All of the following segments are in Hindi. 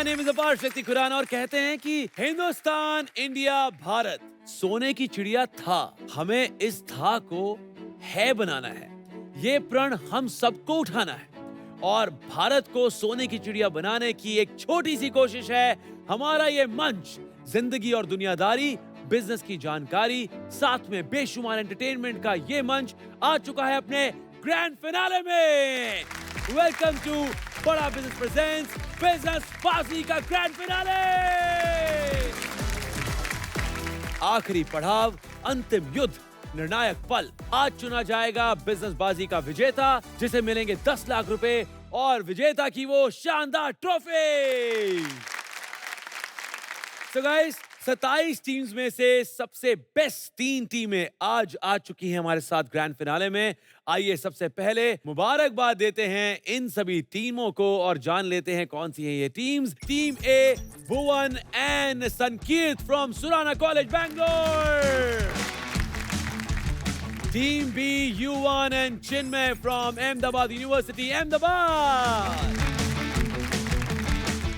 माय नेम इज अपार शक्ति खुराना और कहते हैं कि हिंदुस्तान, इंडिया, भारत सोने की चिड़िया था। हमें इस था को है बनाना है। ये प्रण हम सबको उठाना है और भारत को सोने की चिड़िया बनाने की एक छोटी सी कोशिश है। हमारा ये मंच जिंदगी और दुनियादारी, बिजनेस की जानकारी, साथ में बेशुमार एंटरटेनमेंट का ये मंच आ चुका है अपने ग्रैंड फिनाले में। वेलकम टू बड़ा बिजनेस प्रेजेंट्स बिजनेस बाजी का ग्रैंड फिनाले। आखिरी पड़ाव, अंतिम युद्ध, निर्णायक पल। आज चुना जाएगा बिजनेस बाजी का विजेता, जिसे मिलेंगे 10 लाख रुपए और विजेता की वो शानदार ट्रॉफी। So guys, 27 टीम्स में से सबसे बेस्ट 3 टीमें आज आ चुकी हैं हमारे साथ ग्रैंड फिनाले में। आइए सबसे पहले मुबारकबाद देते हैं इन सभी टीमों को और जान लेते हैं कौन सी हैं ये teams. Team A, Bhuvan and Sankirt from Surana college Bangalore. Team B, Yuvan and Chinmay from Ahmedabad university, Ahmedabad.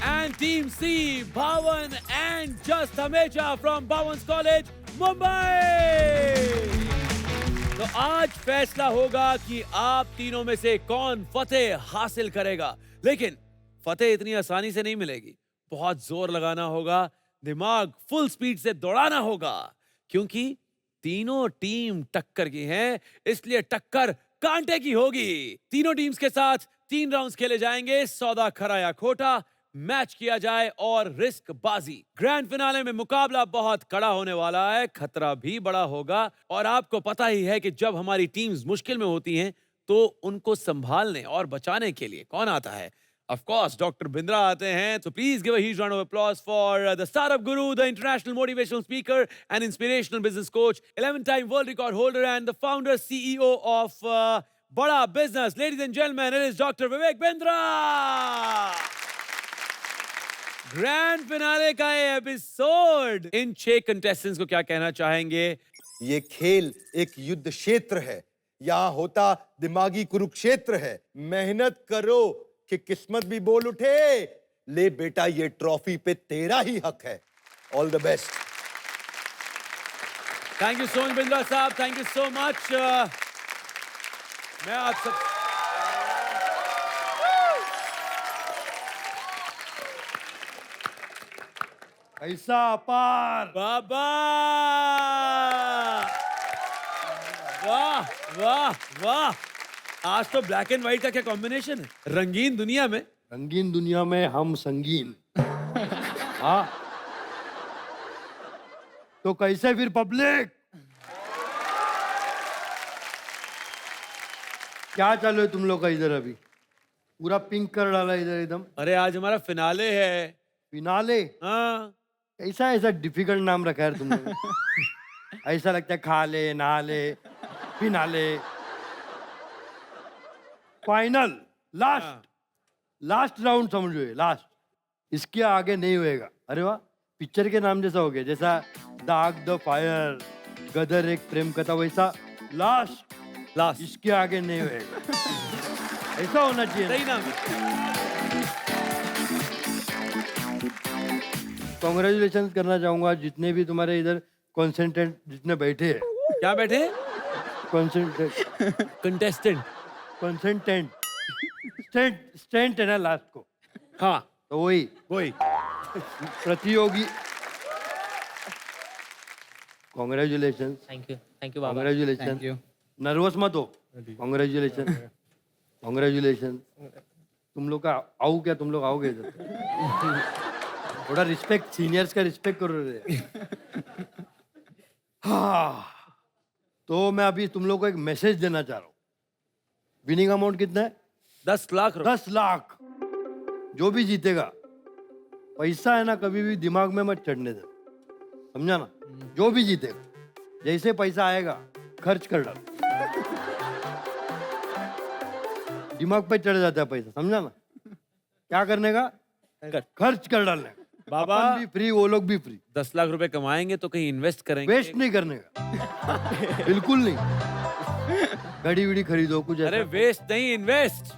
And Team C, Bhavan and Just Hamecha from Bhavan's College, Mumbai. तो आज फैसला होगा कि आप तीनों में से कौन फतेह हासिल करेगा। लेकिन फतेह इतनी आसानी से नहीं मिलेगी। बहुत जोर लगाना होगा, दिमाग फुल स्पीड से दौड़ाना होगा, क्योंकि तीनों टीम टक्कर की हैं, इसलिए टक्कर कांटे की होगी। तीनों टीम्स के साथ 3 राउंड्स खेले जाएंगे। सौदा खरा या खोटा मैच किया जाए और रिस्क बाजी। ग्रैंड फिनाले में मुकाबला बहुत कड़ा होने वाला है, खतरा भी बड़ा होगा और आपको पता ही है कि जब हमारी टीम्स मुश्किल में होती हैं तो उनको संभालने और बचाने के लिए कौन आता है? Of course, डॉक्टर बिंद्रा आते हैं। So please give a huge round of applause for the startup guru, the international motivational speaker and inspirational business coach, 11-time world record holder and the founder CEO of Bada Business. Ladies and gentlemen, it is Dr. Vivek Bindra. Grand finale का ये एपिसोड। इन 6 कंटेस्टेंट्स को क्या कहना चाहेंगे? ये खेल एक युद्ध क्षेत्र है, यहाँ होता दिमागी कुरुक्षेत्र है। मेहनत करो कि किस्मत भी बोल उठे। ले बेटा, ये ट्रॉफी पे तेरा ही हक है। All the best. Thank you so much Bindra साहब, थैंक यू सो मच। मैं आप सब ऐसा अपार बाबा, वाह वाह वाह। आज तो ब्लैक एंड व्हाइट का क्या कॉम्बिनेशन है। रंगीन दुनिया में हम संगीन। हाँ, तो कैसे फिर पब्लिक? क्या चालू है तुम लोग का इधर? अभी पूरा पिंक कर डाला इधर एकदम। अरे आज हमारा फिनाले है। फिनाले? हाँ, ऐसा डिफिकल्ट नाम रखा है तुम लोग। ऐसा लगता है खा ले, नहा ले, फिनाले, फाइनल, लास्ट राउंड समझो, ये लास्ट। इसके आगे नहीं होएगा। अरे वाह, पिक्चर के नाम जैसा हो गया, जैसा दाग द फायर, गदर एक प्रेम कथा, वैसा लास्ट। इसके आगे नहीं होएगा। ऐसा होना चाहिए। सही नाम है। कॉन्ग्रेचुलेशन करना चाहूंगा जितने भी तुम्हारे इधर कॉन्सेंट्रेंट जितने बैठे हैं। क्या बैठे? कंटेस्टेंट स्टेंट है ना लास्ट को। हाँ, तो वही प्रतियोगी। Congratulation. Thank you Baba. Congratulation. Nervous मत हो। कॉन्ग्रेचुलेशन। तुम लोग का आऊ क्या? तुम लोग आओगे इधर? थोड़ा रिस्पेक्ट, सीनियर्स का रिस्पेक्ट करो रे। हाँ, तो मैं अभी तुम लोग को एक मैसेज देना चाह रहा हूँ। विनिंग अमाउंट कितना है? 10 लाख। 10 लाख। जो भी जीतेगा, पैसा है ना, कभी भी दिमाग में मत चढ़ने दे, समझा ना? जो भी जीतेगा, जैसे पैसा आएगा खर्च कर डाल। दिमाग पे चढ़ जाता है पैसा, समझा ना? क्या करने का? खर्च कर डालने का। बाबा अपन भी फ्री, वो लोग भी फ्री। 10 लाख रुपए कमाएंगे तो कहीं इन्वेस्ट करेंगे। वेस्ट नहीं करने का। बिल्कुल नहीं। घड़ी विड़ी खरीदो कुछ। अरे वेस्ट नहीं, इन्वेस्ट।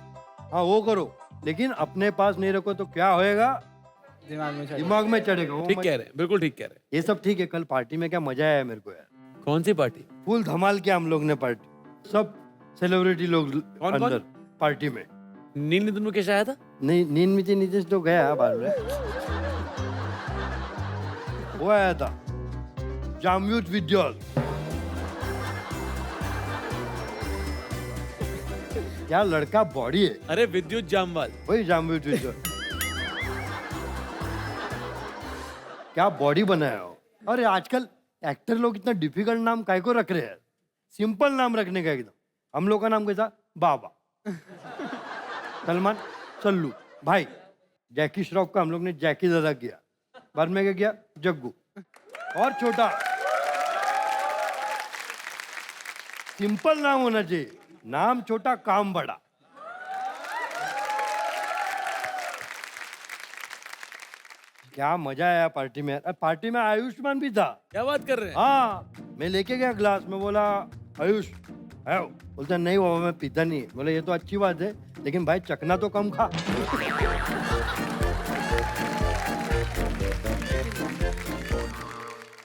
हाँ वो करो, लेकिन अपने पास नहीं रखो तो क्या होएगा? दिमाग में चढ़ दिमाग में चढ़ेगा वो ठीक मत- कह रहे हैं, बिल्कुल ठीक कह रहे हैं। ये सब ठीक है, कल पार्टी में क्या मजा आया मेरे को यार, कौन सी पार्टी? फुल धमाल किया हम लोग ने पार्टी, सब सेलिब्रिटी लोग कौन? अंदर पार्टी में। नील नितिन मुकेश आया था? नहीं, नींद में नीतीश तो गया बाद में, वो आया था जामयूत विद्याल। क्या लड़का बॉडी है, अरे विद्युत जामवाल। वही जामयूत विद्याल। क्या बॉडी बनाया हो। अरे आजकल एक्टर लोग इतना डिफिकल्ट नाम काय को रख रहे हैं, सिंपल नाम रखने का एकदम। हम लोग का नाम कैसा, बाबा, सलमान, सल्लू, भाई। जैकी श्रॉफ का हम लोग ने जैकी दादा किया, बाद में क्या किया, जग्गू। और छोटा सिंपल नाम होना चाहिए, नाम छोटा काम बड़ा। क्या मजा आया पार्टी में यार। पार्टी में आयुष्मान भी था। क्या बात कर रहे हैं? हाँ, मैं लेके गया ग्लास में, बोला आयुष है, बोलता नहीं बाबा मैं पीता नहीं है। बोले ये तो अच्छी बात है, लेकिन भाई चखना तो कम खा।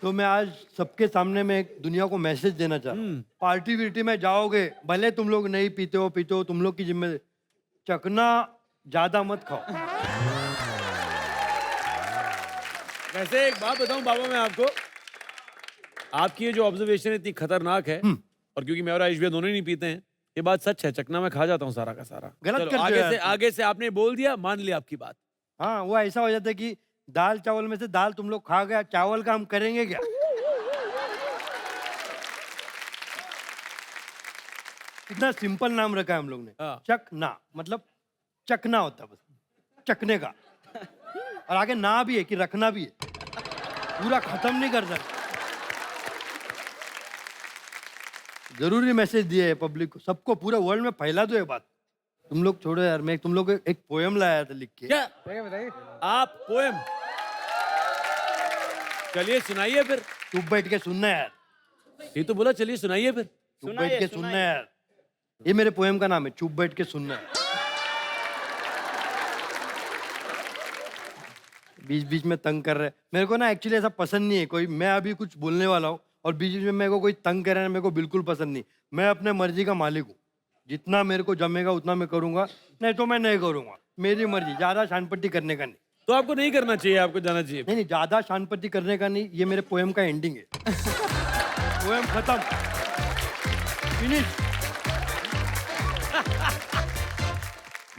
तो मैं आज सबके सामने में एक दुनिया को मैसेज देना चाहता हूँ, पार्टी वीर्टी में जाओगे, भले तुम लोग नहीं पीते हो, तुम लोग की जिम्मेदारी, चखना ज्यादा मत खाओ। वैसे एक बात बताऊं बाबा मैं आपको, आपकी ये जो ऑब्जर्वेशन इतनी खतरनाक है, और क्योंकि मैं और आयुष भैया दोनों ही नहीं पीते हैं, ये बात सच है, चकना में खा जाता हूँ सारा का सारा। गलत चलो, करते हो यार। आगे से आपने बोल दिया, मान लिया आपकी बात। हाँ, वो ऐसा हो जाता है कि दाल चावल में से दाल तुम लोग खा गया, चावल का हम करेंगे क्या। इतना सिंपल नाम रखा है हम लोग ने, हाँ। चकना, मतलब चकना होता है बस, चकने का। और आगे ना भी है कि रखना भी है, पूरा खत्म नहीं कर सकते। जरूरी मैसेज दिए है पब्लिक को, सबको, पूरे वर्ल्ड में फैला दो ये बात। तुम लोग छोड़ो यार, मैं तुम लोग को एक पोएम लाया था लिख के। क्या बताइए। आप पोएम? चलिए सुनाइए फिर। चुप बैठ के सुनना यार, ये तो बोला चलिए सुनाइए फिर। चुप बैठ के सुनना यार। ये मेरे पोएम का नाम है, चुप बैठ के सुनना है। बीच बीच में तंग कर रहे हैं मेरे को ना, एक्चुअली ऐसा पसंद नहीं है कोई, मैं अभी कुछ बोलने वाला हूँ और बीच बीच में मेरे को कोई तंग कर रहा है, मेरे को बिल्कुल पसंद नहीं। मैं अपने मर्जी का मालिक हूँ, जितना मेरे को जमेगा उतना मैं करूंगा, नहीं तो मैं नहीं करूंगा, मेरी मर्जी। ज्यादा शानपट्टी करने का नहीं। तो आपको नहीं करना चाहिए, आपको जाना चाहिए। नहीं, ज्यादा शानपट्टी करने का नहीं, ये मेरे पोएम का एंडिंग है। पोएम खत्म, फिनिश।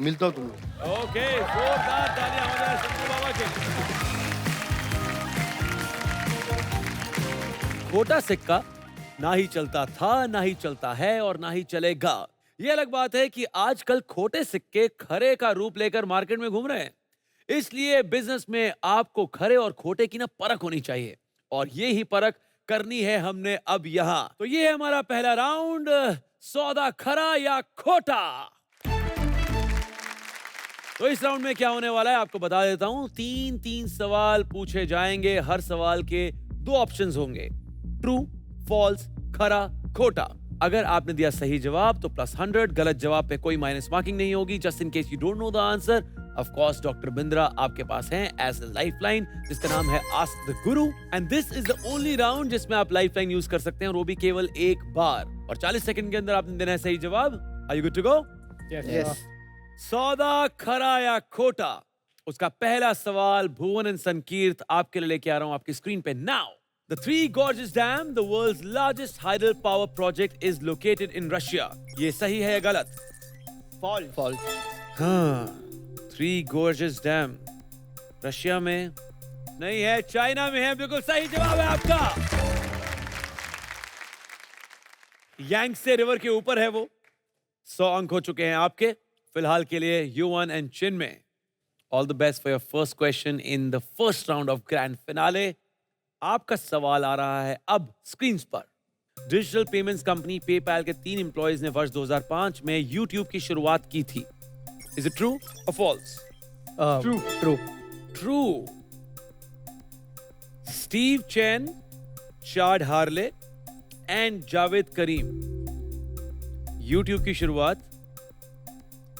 मिलता हूँ तुम लोग। ओके, जोरदार तालियां हो जाए सन्नू बाबा के। खोटा सिक्का ना ही चलता था, ना ही चलता है और ना ही चलेगा। ये अलग बात है कि आजकल खोटे सिक्के खरे का रूप लेकर मार्केट में घूम रहे हैं। इसलिए बिजनेस में आपको खरे और खोटे की ना परख होनी चाहिए, और ये ही परख करनी है हमने अब यहाँ। तो ये है हमारा पहला राउंड, सौदा खरा या खोटा। तो इस राउंड में क्या होने वाला है आपको बता देता हूं। 3 सवाल पूछे जाएंगे, हर सवाल के 2 ऑप्शंस होंगे, ट्रू, फॉल्स, खरा, खोटा। अगर आपने दिया सही जवाब तो +100, गलत जवाब पे कोई माइनस मार्किंग नहीं होगी। Just in case you don't know the answer, of course doctor Bindra आपके पास हैं एज अ लाइफलाइन, जिसका नाम है ask the Guru. And this is the only round जिसमें आप लाइफलाइन यूज कर सकते हैं, और वो भी केवल एक बार, और 40 सेकंड के अंदर आपने देना है सही जवाब। Are you good to go? Yes. सौदा खरा या खोटा, उसका पहला सवाल भुवन एंड संकीर्त आपके लिए लेके आ रहा हूं आपकी स्क्रीन पे now. The Three Gorges Dam, the world's largest hydel power project, is located in Russia. ये सही है या गलत? फॉल्स। हाँ, Three Gorges Dam रशिया में नहीं है, चाइना में है। बिल्कुल सही जवाब है आपका। यांगसे रिवर के ऊपर है वो। 100 अंक हो चुके हैं आपके फिलहाल के लिए, Yuvan and Chinmay. All the best for your first question in the first round of grand finale. आपका सवाल आ रहा है अब स्क्रीन पर। डिजिटल पेमेंट्स कंपनी पेपैल के 3 एम्प्लॉयज ने वर्ष 2005 में यूट्यूब की शुरुआत की थी। इज इट ट्रू और false? True. True. True. Steve Chen, Chad Hurley and Jawed Karim, YouTube की शुरुआत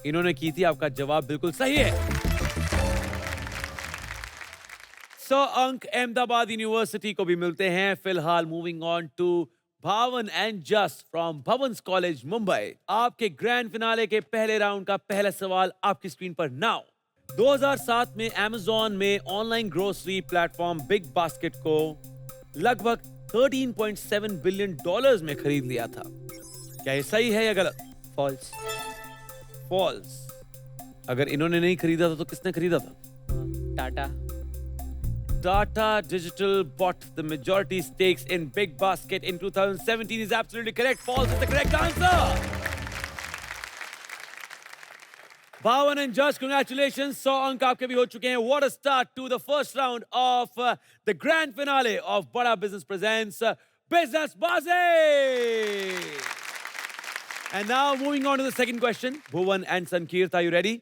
इन्होंने की थी। आपका जवाब बिल्कुल सही है। 100 अंक अहमदाबाद यूनिवर्सिटी को भी मिलते हैं। फिलहाल मूविंग ऑन टू भावन and just from Bhavans college Mumbai. आपके ग्रैंड फिनाले के पहले राउंड का पहला सवाल आपकी स्क्रीन पर नाउ। 2007 में अमेज़न में online grocery platform big basket को लगभग 13.7 बिलियन डॉलर्स में खरीद लिया था। क्या ये सही है या गलत? False. फॉल्स। अगर इन्होंने नहीं खरीदा था तो किसने खरीदा था? Tata. Tata Digital bought the majority stakes in Big Basket in 2017 is absolutely correct. False is the correct answer. Bhavan and Josh, congratulations. 100 अंक आपके भी हो चुके हैं. What a start to the first round of the grand finale of Bada Business Presents Business Bazi. And now moving on to the second question. Bhuvan and Sankeert, are you ready?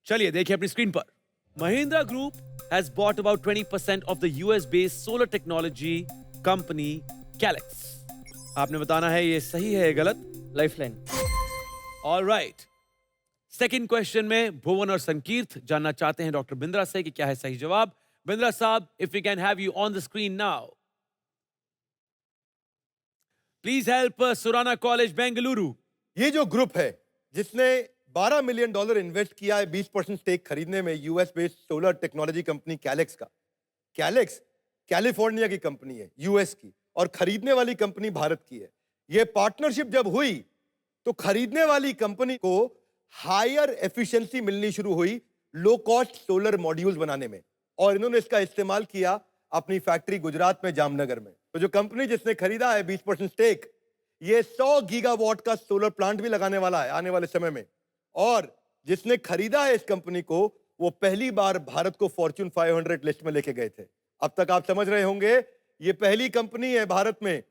चलिए देखिए अपनी स्क्रीन पर. Mahindra Group has bought about 20% of the US-based solar technology company Calix. आपने बताना है ये सही है या गलत? Lifeline. All right. Second question में भुवन और संकीर्त जानना चाहते हैं डॉक्टर बिंद्रा से कि क्या है सही जवाब. बिंद्रा साहब, if we can have you on the screen now. Please help Surana college Bengaluru. ये जो ग्रुप है जिसने $12 मिलियन इन्वेस्ट किया है 20% स्टेक खरीदने में US based solar technology company calyx का. कैलेक्स कैलिफोर्निया की कंपनी है, यूएस की, और खरीदने वाली कंपनी भारत की है. ये पार्टनरशिप जब हुई तो खरीदने वाली कंपनी को हायर एफिशिएंसी मिलनी शुरू हुई लो कॉस्ट सोलर मॉड्यूल्स बनाने में, और इन्होंने इसका इस्तेमाल किया अपनी फैक्ट्री गुजरात में जामनगर में. तो जो कंपनी जिसने खरीदा है 20% स्टेक, ये 100 गीगावाट का सोलर प्लांट भी लगाने वाला है आने वाले समय में. और जिसने खरीदा है इस कंपनी को, वो पहली बार भारत को फॉर्च्यून 500 लिस्ट में लेके गए थे. अब तक आप समझ रहे होंगे ये पहली कंपनी है भारत में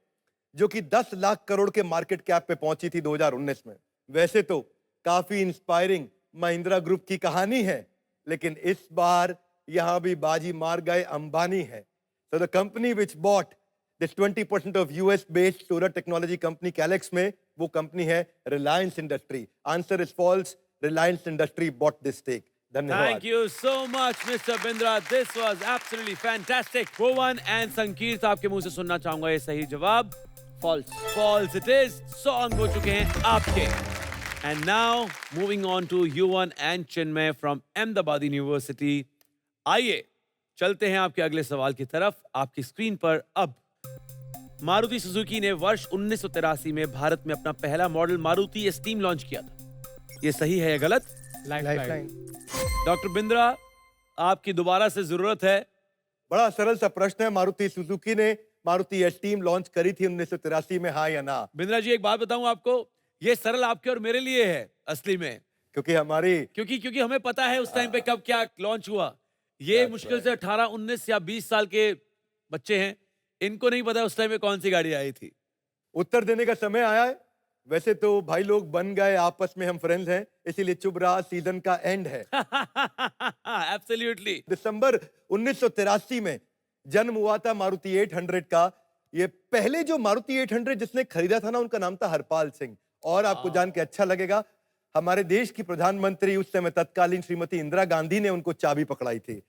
जो कि 10 लाख करोड़ के मार्केट कैप पे पहुंची थी 2019 में. वैसे तो काफी इंस्पायरिंग महिंद्रा ग्रुप की कहानी है, लेकिन इस बार यहां भी बाजी मार गए अंबानी है. So the company which bought this 20% of US based solar technology company Calix में वो कंपनी है Reliance Industry. Answer is false. Reliance Industry bought this stake. धन्यवाद. Thank you so much, Mr. Bindra. This was absolutely fantastic. Bhuvan and Sankeert, आपके मुंह से सुनना चाहूंगा ये सही जवाब. False. False it is. 100 अंक हो चुके हैं आपके. And now moving on to Yuvan and Chinmay from Ahmedabad University. आइए चलते हैं आपके अगले सवाल की तरफ. आपकी स्क्रीन पर अब मारुति सुजुकी ने वर्ष 1983 में भारत में अपना पहला मॉडल मारुति एस्टीम लॉन्च किया था. ये सही है या गलत? Lifeline. डॉक्टर बिंद्रा, आपकी दोबारा से जरूरत है. बड़ा सरल सा प्रश्न है. मारुति सुजुकी ने मारुति एस्टीम लॉन्च करी थी 1983 में, हाँ या ना? बिंद्रा जी, एक बात बताऊं आपको, ये सरल आपके और मेरे लिए है असली में, क्योंकि हमारी क्योंकि हमें पता है उस टाइम पे कब क्या लॉन्च हुआ. ये मुश्किल से 18, 19 या 20 साल के बच्चे हैं, इनको नहीं पता उस टाइम में कौन सी गाड़ी आई थी. उत्तर देने का समय आया है. वैसे तो भाई लोग बन गए, आपस में हम फ्रेंड्स हैं, इसीलिए चुप रहा. सीजन का एंड है. एब्सोल्युटली. दिसंबर 1983 में जन्म हुआ था मारुति 800 का. ये पहले जो मारुति 800 जिसने खरीदा था ना, उनका नाम था हरपाल सिंह. और आपको जान के अच्छा लगेगा, हमारे देश की प्रधानमंत्री उस समय तत्कालीन श्रीमती इंदिरा गांधी ने उनको चाबी पकड़ाई थी.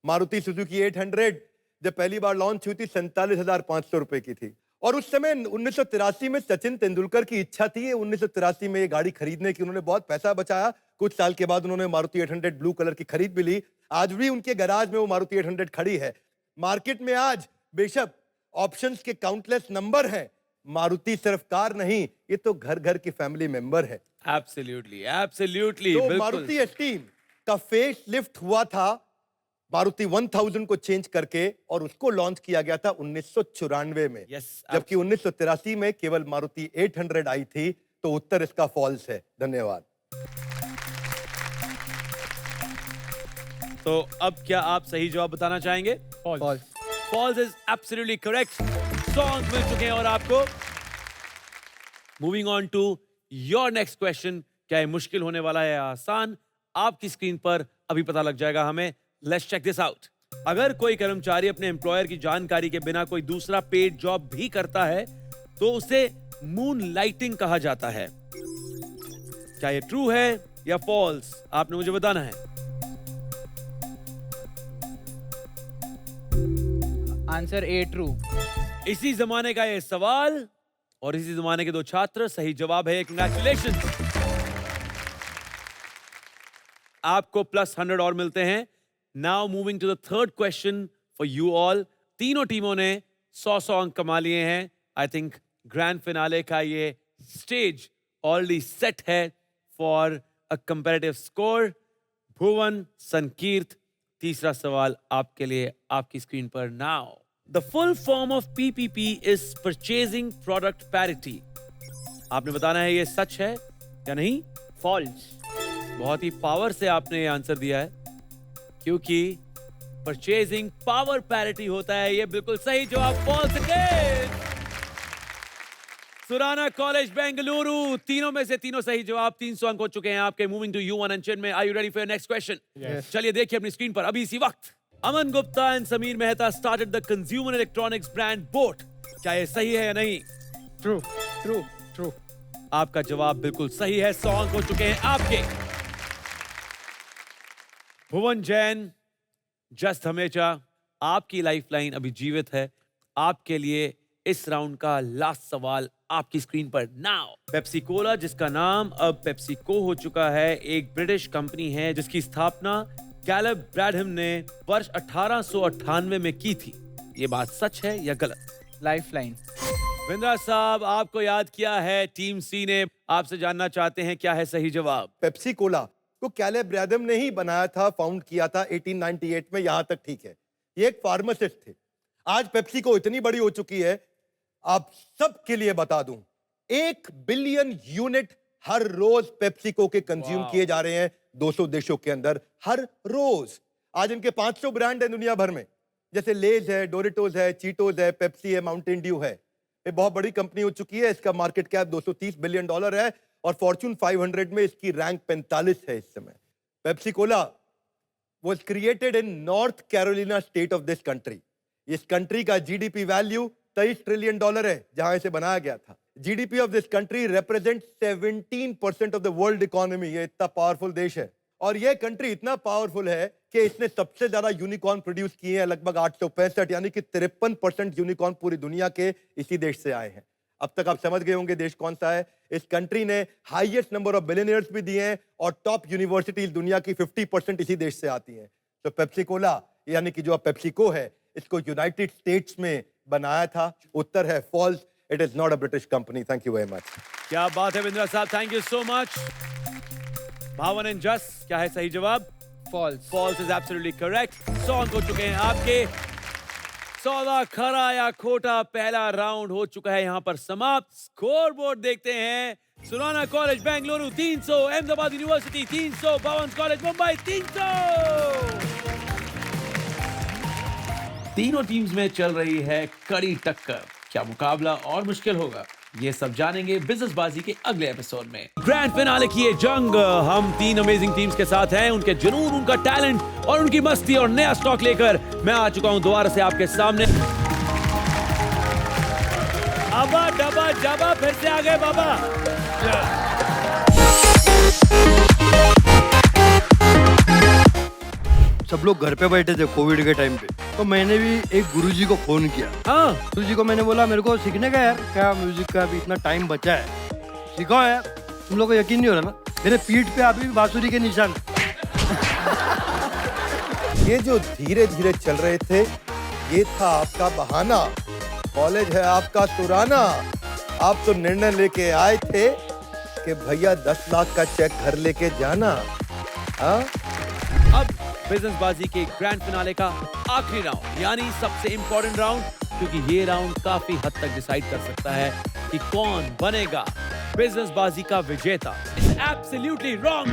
मारुति सुजुकी 800 जब पहली बार लॉन्च हुई थी 47,500 रुपए की थी. और उस समय 1983 में सचिन तेंदुलकर की इच्छा थी 1983 में ये गाड़ी खरीदने की. उन्होंने बहुत पैसा बचाया. कुछ साल के बाद उन्होंने मारुति 800 ब्लू कलर की खरीद भी ली. आज भी उनके गैराज में वो मारुति 800 खड़ी है. मार्केट में आज बेशक ऑप्शंस के काउंटलेस नंबर हैं, मारुति सिर्फ कार नहीं, ये तो घर घर की फैमिली मेंबर है. Absolutely, absolutely. तो मारुति एस्टीम का फेस लिफ्ट हुआ था मारुति 1000 को चेंज करके, और उसको लॉन्च किया गया था 1994 में. Yes, जबकि 1983 में केवल मारुति 800 आई थी. तो उत्तर इसका फॉल्स है. धन्यवाद. तो अब क्या आप सही जवाब बताना चाहेंगे? False. False is absolutely correct. 100 अंक मिल चुके हैं और आपको. Moving on to your next question. क्या ये मुश्किल होने वाला है या आसान? आपकी स्क्रीन पर अभी पता लग जाएगा हमें. Let's check this out. अगर कोई कर्मचारी अपने एम्प्लॉयर की जानकारी के बिना कोई दूसरा पेड जॉब भी करता है तो उसे मून लाइटिंग कहा जाता है. क्या ये ट्रू है या फॉल्स? आपने मुझे बताना है. Answer A true. इसी जमाने का ये सवाल और इसी जमाने के दो छात्र, सही जवाब है, कंग्रेचुलेशन। आपको +100 और मिलते हैं। Now moving to the third question for you all. तीनों टीमों ने 100 अंक कमा लिए हैं। आई थिंक ग्रैंड फिनाले का ये स्टेज ऑलरेडी सेट है फॉर अ कंपैरेटिव स्कोर। भुवन, संकीर्त, तीसरा सवाल आपके लिए आपकी स्क्रीन पर now. The full form of PPP is purchasing product parity. आपने बताना है ये सच है या नहीं। फॉल्स। बहुत ही पावर से आपने ये आंसर दिया है, क्योंकि परचेजिंग पावर पैरिटी होता है। ये बिल्कुल सही जवाब, false again. Surana college Bengaluru, तीनों में से तीनों सही जवाब। 300 अंक हो चुके हैं आपके। Moving to you and Chinmay, are you ready for your next question? चलिए देखिए अपनी स्क्रीन पर अभी इसी वक्त। Aman Gupta and Sameer Mehta started the consumer electronics brand boAt. क्या ये सही है या नहीं? True true true. आपका जवाब बिल्कुल सही है। 100 अंक हो चुके हैं आपके। भुवन जैन, जस्ट हमेशा, आपकी लाइफलाइन अभी जीवित है। आपके लिए इस राउंड का लास्ट सवाल आपकी स्क्रीन पर नाउ। पेप्सी कोला, जिसका नाम अब पेप्सिको हो चुका है, एक ब्रिटिश कंपनी है जिसकी स्थापना कैलेब ब्रैडहम ने वर्ष 1898 में की थी। ये बात सच है या गलत? लाइफलाइन। विंद्रा साहब, आपको याद किया है टीम सी ने। आपसे जानना चाहते हैं क्या है सही जवाब? पेप्सी कोला को कैलेब ब्रैडहम ने ही बनाया था, फाउंड किया था 1898 में। यहां तक ठीक है। ये एक फार्मासिस्ट थे। आज पेप्सी को इतनी बड़ी हो चुकी है, आप सबके लिए बता दूं, 1 बिलियन यूनिट हर रोज पेप्सिको के कंज्यूम किए जा रहे हैं 200 देशों के अंदर हर रोज। आज इनके 500 ब्रांड हैं दुनिया भर में, जैसे लेज है, डोरिटोज है, चीटोज है, पेप्सी है, माउंटेन ड्यू है। ये बहुत बड़ी कंपनी हो चुकी है। इसका मार्केट कैप $230 बिलियन है और फॉर्च्यून 500 में इसकी रैंक 45 है इस समय। Pepsi Cola was created in North Carolina state of this country. इस कंट्री का जीडीपी वैल्यू $23 ट्रिलियन है जहां इसे बनाया गया था। GDP of this country represent 17% of the world economy. ये इतना पावरफुल देश है और ये कंट्री इतना पावरफुल है कि इसने सबसे ज्यादा यूनिकॉर्न प्रोड्यूस किए हैं, लगभग 865, यानी कि 53% यूनिकॉर्न पूरी दुनिया के इसी देश से आए हैं। अब तक आप समझ गए होंगे देश कौन सा है। इस कंट्री ने हाईएस्ट नंबर ऑफ बिलियनियर्स भी दिए हैं और टॉप यूनिवर्सिटीज दुनिया की 50% इसी देश से आती हैं। तो पेप्सी कोला यानी कि जो पेप्सिको है, इसको यूनाइटेड स्टेट्स में बनाया था। उत्तर है false, it is not a British company. Thank you very much. क्या बात है विंद्रा साहब, thank you so much. Bhavan and Jas, क्या है सही जवाब? False. False is absolutely correct. 100 अंक हो चुके हैं आपके। 14 खरा या खोटा, पहला राउंड हो चुका है यहाँ पर समाप्त। स्कोरबोर्ड देखते हैं। सुराना कॉलेज बेंगलुरु 300, अहमदाबाद यूनिवर्सिटी 300, भवन कॉलेज मुंबई 300। तीनों टीम्स में चल रही है कड़ी टक्कर। क्या मुकाबला और मुश्किल होगा? ये सब जानेंगे बिजनेसबाजी के अगले एपिसोड में। ग्रैंड फिनाले की ये जंग हम 3 अमेजिंग टीम्स के साथ हैं। उनके जुनून, उनका टैलेंट और उनकी मस्ती और नया स्टॉक लेकर मैं आ चुका हूं दोबारा से आपके सामने। अबा डबा जबा, फिर से आ गए बाबा। सब लोग घर पे बैठे थे कोविड के टाइम पे, तो मैंने भी एक गुरुजी को फोन किया। हाँ, गुरुजी को मैंने बोला मेरे को सीखने का यार, क्या म्यूजिक का अभी इतना टाइम बचा है, सिखाओ यार। तुम लोग को यकीन नहीं हो रहा ना, मेरे पीठ पे अभी भी बांसुरी के निशान। ये जो धीरे धीरे चल रहे थे, ये था आपका बहाना। कॉलेज है आपका सुराना। आप तो निर्णय लेके आए थे कि भैया 10 लाख का चेक घर लेके जाना। हाँ, अब बिजनेसबाजी के ग्रैंड फिनाले का आखिरी राउंड, यानी सबसे इंपॉर्टेंट राउंड, क्योंकि ये राउंड काफी हद तक डिसाइड कर सकता है कि कौन बनेगा बिजनेसबाजी का विजेता। It's absolutely wrong.